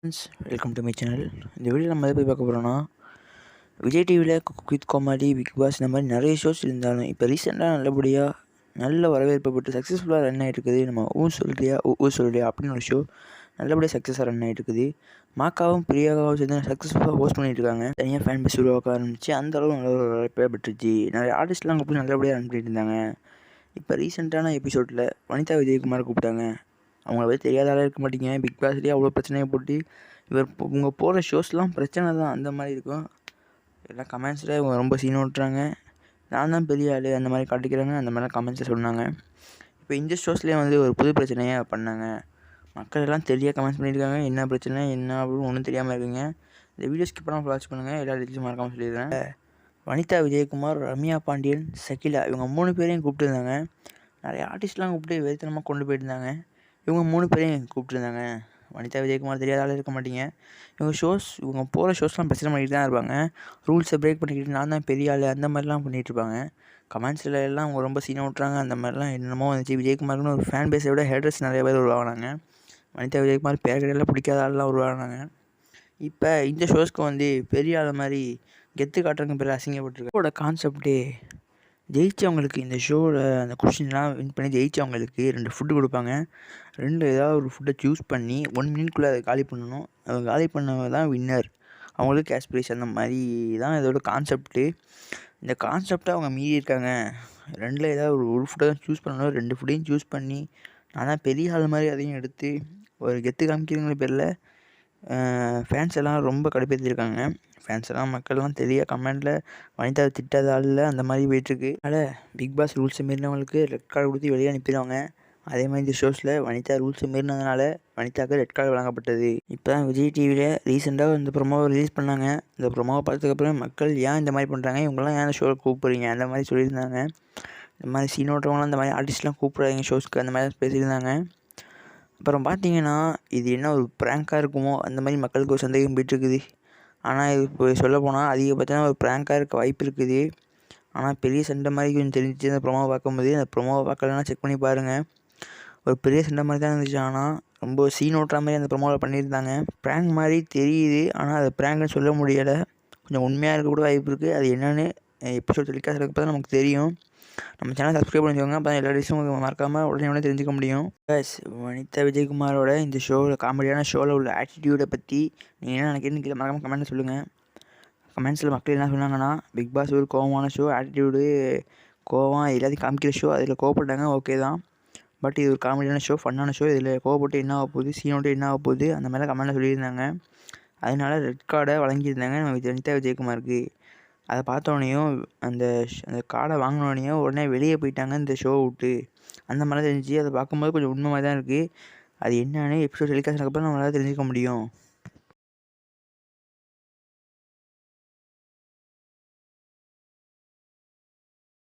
Friends, welcome to my channel. இந்த video நம்ம எதை போய் பார்க்க போகிறோன்னா, விஜய் டிவியில் cook with Comali, Bigg Boss இந்த மாதிரி நிறைய ஷோஸ் இருந்தாலும் இப்போ ரீசெண்டாக நல்லபடியாக நல்ல வரவேற்பு பெற்று சக்ஸஸ்ஃபுல்லாக ரன் ஆகிட்டு இருக்குது. நம்ம சொல்றியா சொல்றியா அப்படின்னு ஒரு ஷோ நல்லபடியாக சக்ஸஸாக ரன் ஆகிட்டு இருக்குது. மாக்காவும் பிரியாவும் சேர்ந்து சக்ஸஸ்ஃபுல்லாக ஹோஸ்ட் பண்ணிட்டு இருக்காங்க. தனியாக ஃபேன் பேஸ் உருவாக்க ஆரம்பிச்சு அந்த அளவு நல்ல ஒரு வரவேற்பை பெற்றுச்சு. நிறைய ஆர்டிஸ்ட்லாம் கூப்பிட்டு நல்லபடியாக ரன் பண்ணிட்டு இருந்தாங்க. இப்போ ரீசெண்டான எபிசோடில் வனிதா விஜயகுமார் கூப்பிட்டாங்க. அவங்கள பற்றி தெரியாத ஆளாக இருக்க மாட்டீங்க. பிக் பாஸ்லேயே அவ்வளோ பிரச்சனையை போட்டு இவங்க போகிற ஷோஸ்லாம் பிரச்சனை தான் அந்த மாதிரி இருக்கும். எல்லாம் கமெண்ட்ஸில் இவங்க ரொம்ப சீன் ஓட்டுறாங்க, நான் தான் பெரிய ஆள் அந்த மாதிரி காட்டிக்கிறாங்க, அந்த மாதிரிலாம் கமெண்ட்ஸில் சொன்னாங்க. இப்போ இந்த ஷோஸ்லேயே ஒரு புது பிரச்சனையாக பண்ணாங்க. மக்கள் எல்லாம் தெரியாக கமெண்ட்ஸ் பண்ணியிருக்காங்க. என்ன பிரச்சனை என்ன அப்படின்னு ஒன்றும் தெரியாமல் இருக்குங்க. இந்த வீடியோ ஸ்கிப் பண்ணாமல் வாட்ச் பண்ணுங்கள். எல்லா டீட்டெயில்ஸும் மறக்காமல் சொல்லிடுறேன். வனிதா விஜயகுமார், ரம்யா பாண்டியன், சகிலா இவங்க 3 பேரையும் கூப்பிட்டுருந்தாங்க. நிறைய ஆர்டிஸ்ட்லாம் கூப்பிட்டு வெறித்தனமாக கொண்டு போயிருந்தாங்க. இவங்க 3 பேரையும் கூப்பிட்டுருந்தாங்க. வனிதா விஜயகுமார் தெரியாத ஆள் இருக்க மாட்டீங்க. இவங்க போகிற ஷோஸ்லாம் பிரச்சனை பண்ணிட்டு தான் இருப்பாங்க. ரூல்ஸை பிரேக் பண்ணிக்கிட்டு நான் தான் பெரிய ஆள் அந்த மாதிரிலாம் பண்ணிகிட்ருப்பாங்க. கமெண்ட்ஸில் எல்லாம் அவங்க ரொம்ப சீனை விட்றாங்க. அந்த மாதிரிலாம் என்னமோ வந்துச்சு. விஜயகுமார்னு ஒரு ஃபேன் பேஸை விட ஹேட்டர்ஸ் நிறைய பேர் உருவாகினாங்க. வனிதா விஜயகுமார் பேர் கடையில் பிடிக்காத ஆள்லாம் உருவாகினாங்க. இப்போ இந்த ஷோஸ்க்கு பெரிய ஆள் மாதிரி கெத்து காட்டுறதுக்கு பேர் அசிங்கப்பட்டிருக்கு. இதோட கான்செப்டே ஜெயித்தவங்களுக்கு இந்த ஷோவில் அந்த கொஷின்லாம் வின் பண்ணி ஜெயித்தவங்களுக்கு 2 ஃபுட்டு கொடுப்பாங்க. ஏதாவது ஒரு ஃபுட்டை சூஸ் பண்ணி 1 மினிட்குள்ளே அதை காலி பண்ணணும். அவங்க காலி பண்ணவங்க தான் வின்னர். அவங்களுக்கு கேஷ் ப்ரைஸ் அந்த மாதிரி தான் இதோட கான்செப்ட்டு. இந்த கான்செப்டை அவங்க மீறி இருக்காங்க. 2ல் ஏதாவது ஒரு ஃபுட்டை தான் சூஸ் பண்ணணும். 2 ஃபுட்டையும் சூஸ் பண்ணி நான் தான் பெரிய ஆள் மாதிரி அதையும் எடுத்து ஒரு கெத்து காமிக்கிறங்கிற பேரில் ஃபேன்ஸ் எல்லாம் ரொம்ப கடுப்பேற்றிருக்காங்க. ஃபேன்ஸ் எல்லாம் மக்கள்லாம் தெரிய கமெண்டில் வனிதாவை திட்டாத ஆளில் அந்த மாதிரி போயிட்டுருக்கு. அதனால் பிக் பாஸ் ரூல்ஸை மீறினவங்களுக்கு ரெட் கார்டு கொடுத்து வெளியே அனுப்பிடுவாங்க. அதே மாதிரி இந்த ஷோஸில் வனிதா ரூல்ஸை மீறினதுனால வனிதாவுக்கு ரெட் கார்டு வழங்கப்பட்டது. இப்போ தான் விஜய் டிவியில் ரீசெண்டாக இந்த ப்ரொமோவை ரிலீஸ் பண்ணாங்க. இந்த ப்ரொமோவை பார்த்ததுக்கப்புறம் மக்கள் ஏன் இந்த மாதிரி பண்ணுறாங்க, இவங்களாம் ஏன் இந்த ஷோவில் கூப்பிட்றீங்க அந்த மாதிரி சொல்லியிருந்தாங்க. இந்த மாதிரி சீன் ஓட்டுறவங்களாம் இந்த மாதிரி ஆர்டிஸ்ட்லாம் கூப்பிட்றாங்க ஷோஸ்க்கு அந்த மாதிரி பேசியிருந்தாங்க. அப்புறம் பார்த்தீங்கன்னா இது என்ன ஒரு ப்ராங்காக இருக்குமோ அந்த மாதிரி மக்களுக்கு ஒரு சந்தேகம் போயிட்டுருக்குது. ஆனால் இது இப்போ சொல்லப்போனால் அதிகபட்சம் ஒரு ப்ராங்காக இருக்க வாய்ப்பு இருக்குது. ஆனால் பெரிய சண்டை மாதிரி கொஞ்சம் தெரிஞ்சிச்சு அந்த ப்ரொமோவை பார்க்கும்போது. அந்த ப்ரொமோவை பார்க்கலன்னா செக் பண்ணி பாருங்கள். ஒரு பெரிய சண்டை மாதிரி தான் இருந்துச்சு. ஆனால் ரொம்ப சீன் ஓட்டுற மாதிரி அந்த ப்ரொமோவில் பண்ணியிருந்தாங்க. ப்ராங்க் மாதிரி தெரியுது, ஆனால் அது ப்ராங்க்னு சொல்ல முடியலை. கொஞ்சம் உண்மையாக இருக்க கூட வாய்ப்பு இருக்குது. அது என்னென்னு எபிசோட் டெலிகாஸ்ட் இருக்கப்போ தான் நமக்கு தெரியும். நம்ம சேனல் சப்ஸ்கிரைப் பண்ணிக்கோங்க. அப்போ தான் எல்லா டிஷ்ஷும் மறக்காமல் உடனே தெரிஞ்சுக்க முடியும். பஸ் வனிதா விஜயகுமாரோட இந்த ஷோவில் காமெடியான ஷோவில் உள்ள ஆட்டிடியூடை பற்றி நீங்கள் என்ன நினைக்கிறீங்கன்னு கீழே மறக்காமல் கமெண்ட்டில் சொல்லுங்கள். கமெண்ட்ஸில் மக்கள் என்ன சொன்னாங்கன்னா, பிக் பாஸ் ஒரு கோவமான ஷோ, ஆட்டிடியூடு கோவம் எல்லாத்தையும் காமிக்கிற ஷோ, அதில் கோவப்பட்டாங்க ஓகே தான். பட் இது ஒரு காமெடியான ஷோ, ஃபன்னான ஷோ, இதில் கோவப்பட்டு என்ன ஆக போகுது, சீனோட்டு என்ன ஆக போகுது அந்த மாதிரிலாம் கமெண்ட்டில் சொல்லியிருந்தாங்க. அதனால ரெட் கார்டை வழங்கியிருந்தாங்க நம்ம வனிதா விஜயகுமாருக்கு. அதை பார்த்தோன்னையும் அந்த கார்டை வாங்கினோடனையும் உடனே வெளியே போயிட்டாங்க இந்த ஷோ விட்டு. அந்த மாதிரி தெரிஞ்சிச்சு. அதை பார்க்கும்போது கொஞ்சம் உண்மை மாதிரி தான் இருக்குது. அது என்னன்னு எபிசோட் டெலிகாஸ்ட் ஆனதுக்கப்புறம் நம்மளால் தெரிஞ்சுக்க முடியும்.